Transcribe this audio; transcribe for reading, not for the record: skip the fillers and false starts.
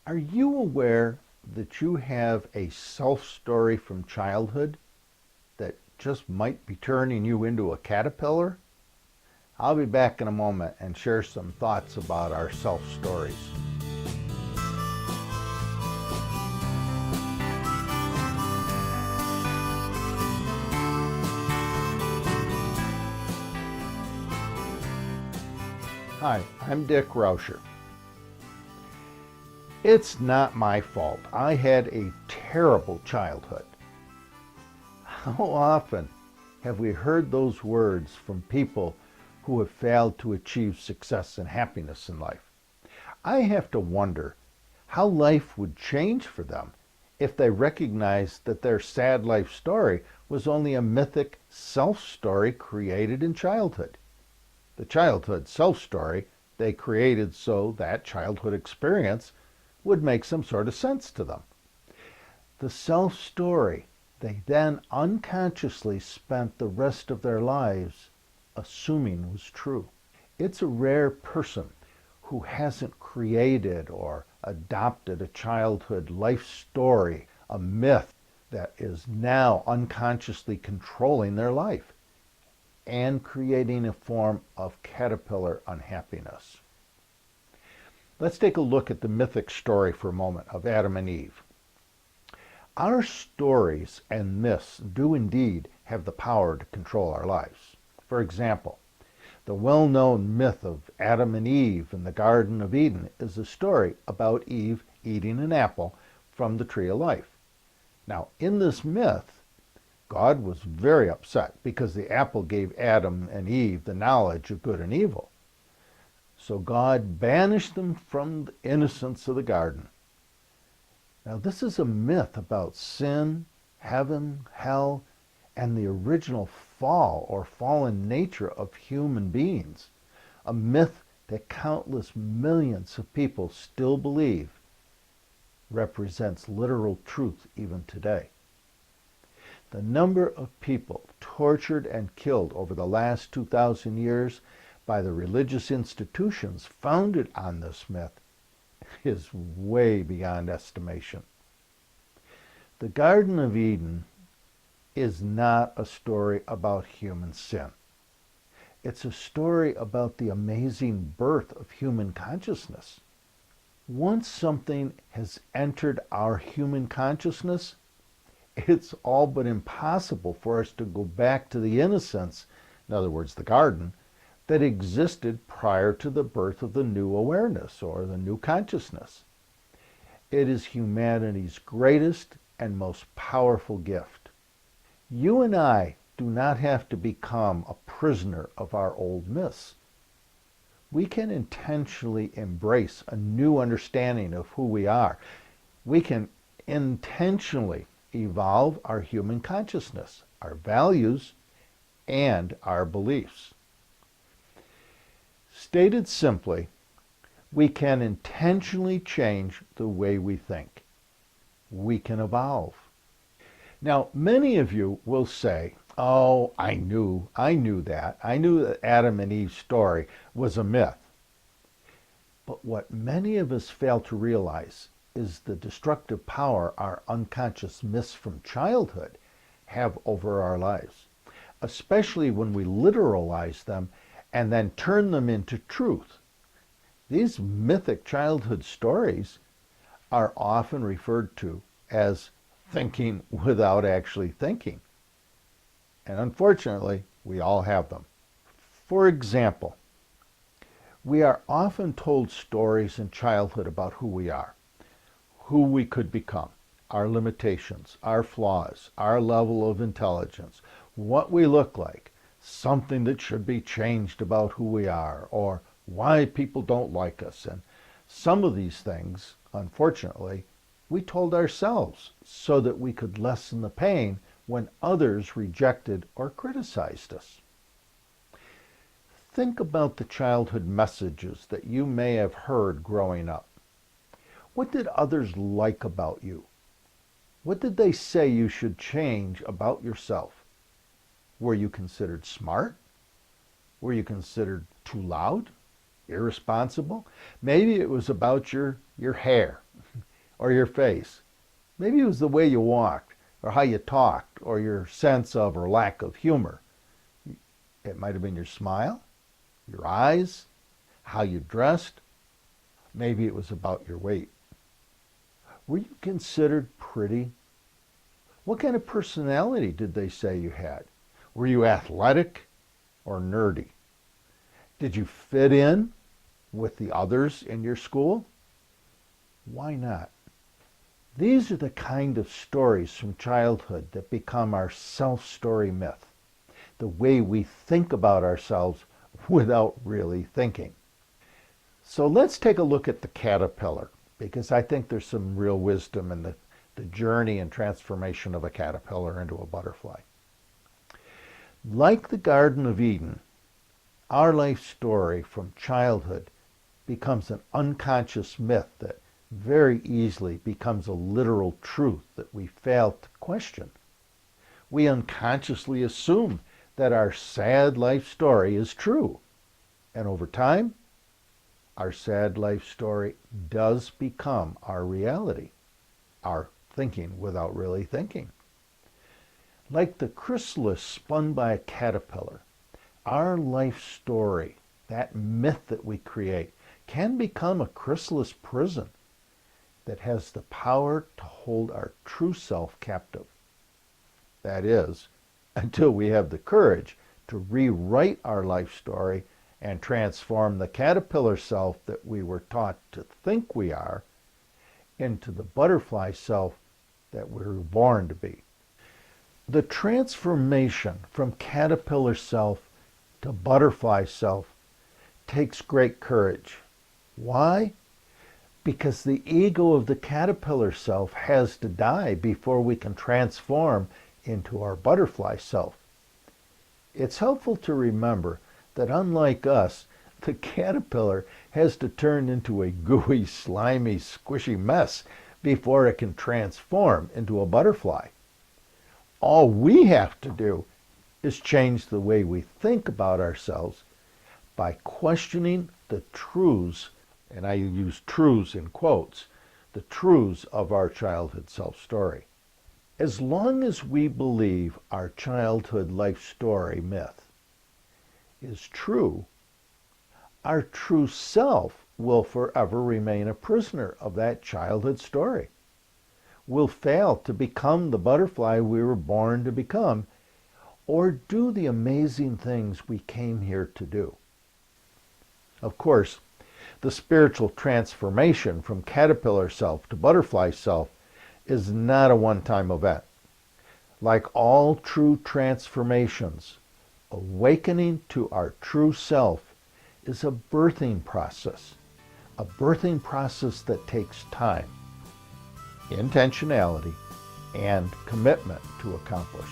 Are you aware that you have a self-story from childhood that just might be turning you into a caterpillar? I'll be back in a moment and share some thoughts about our self-stories. Hi, I'm Dick Rauscher. It's not my fault. I had a terrible childhood. How often have we heard those words from people who have failed to achieve success and happiness in life? I have to wonder how life would change for them if they recognized that their sad life story was only a mythic self-story created in childhood. The childhood self-story they created so that childhood experience would make some sort of sense to them. The self-story they then unconsciously spent the rest of their lives assuming was true. It's a rare person who hasn't created or adopted a childhood life story, a myth that is now unconsciously controlling their life and creating a form of caterpillar unhappiness. Let's take a look at the mythic story for a moment of Adam and Eve. Our stories and myths do indeed have the power to control our lives. For example, the well-known myth of Adam and Eve in the Garden of Eden is a story about Eve eating an apple from the tree of life. Now, in this myth, God was very upset because the apple gave Adam and Eve the knowledge of good and evil. So God banished them from the innocence of the garden. Now, this is a myth about sin, heaven, hell, and the original fall or fallen nature of human beings. A myth that countless millions of people still believe represents literal truth even today. The number of people tortured and killed over the last 2,000 years by the religious institutions founded on this myth is way beyond estimation. The Garden of Eden is not a story about human sin. It's a story about the amazing birth of human consciousness. Once something has entered our human consciousness, it's all but impossible for us to go back to the innocence, in other words, the garden, that existed prior to the birth of the new awareness or the new consciousness. It is humanity's greatest and most powerful gift. You and I do not have to become a prisoner of our old myths. We can intentionally embrace a new understanding of who we are. We can intentionally evolve our human consciousness, our values, and our beliefs. Stated simply, we can intentionally change the way we think. We can evolve. Now, many of you will say, oh, I knew that. I knew that Adam and Eve's story was a myth. But what many of us fail to realize is the destructive power our unconscious myths from childhood have over our lives, especially when we literalize them and then turn them into truth. These mythic childhood stories are often referred to as thinking without actually thinking. And unfortunately, we all have them. For example, we are often told stories in childhood about who we are, who we could become, our limitations, our flaws, our level of intelligence, what we look like, something that should be changed about who we are, or why people don't like us. And some of these things, unfortunately, we told ourselves so that we could lessen the pain when others rejected or criticized us. Think about the childhood messages that you may have heard growing up. What did others like about you? What did they say you should change about yourself? Were you considered smart? Were you considered too loud? Irresponsible? Maybe it was about your hair. or your face. Maybe it was the way you walked, or how you talked, or your sense of or lack of humor. It might have been your smile, your eyes, how you dressed. Maybe it was about your weight. Were you considered pretty? What kind of personality did they say you had? Were you athletic or nerdy? Did you fit in with the others in your school? Why not? These are the kind of stories from childhood that become our self-story myth, the way we think about ourselves without really thinking. So let's take a look at the caterpillar, because I think there's some real wisdom in the journey and transformation of a caterpillar into a butterfly. Like the Garden of Eden, our life story from childhood becomes an unconscious myth that very easily becomes a literal truth that we fail to question. We unconsciously assume that our sad life story is true. And over time, our sad life story does become our reality, our thinking without really thinking. Like the chrysalis spun by a caterpillar, our life story, that myth that we create, can become a chrysalis prison that has the power to hold our true self captive. That is, until we have the courage to rewrite our life story and transform the caterpillar self that we were taught to think we are into the butterfly self that we were born to be. The transformation from caterpillar self to butterfly self takes great courage. Why? Because the ego of the caterpillar self has to die before we can transform into our butterfly self. It's helpful to remember that unlike us, the caterpillar has to turn into a gooey, slimy, squishy mess before it can transform into a butterfly. All we have to do is change the way we think about ourselves by questioning the truths, and I use truths in quotes, the truths of our childhood self-story. As long as we believe our childhood life story myth is true, our true self will forever remain a prisoner of that childhood story. We'll fail to become the butterfly we were born to become, or do the amazing things we came here to do. Of course, the spiritual transformation from caterpillar self to butterfly self is not a one-time event. Like all true transformations, awakening to our true self is a birthing process that takes time, intentionality, and commitment to accomplish.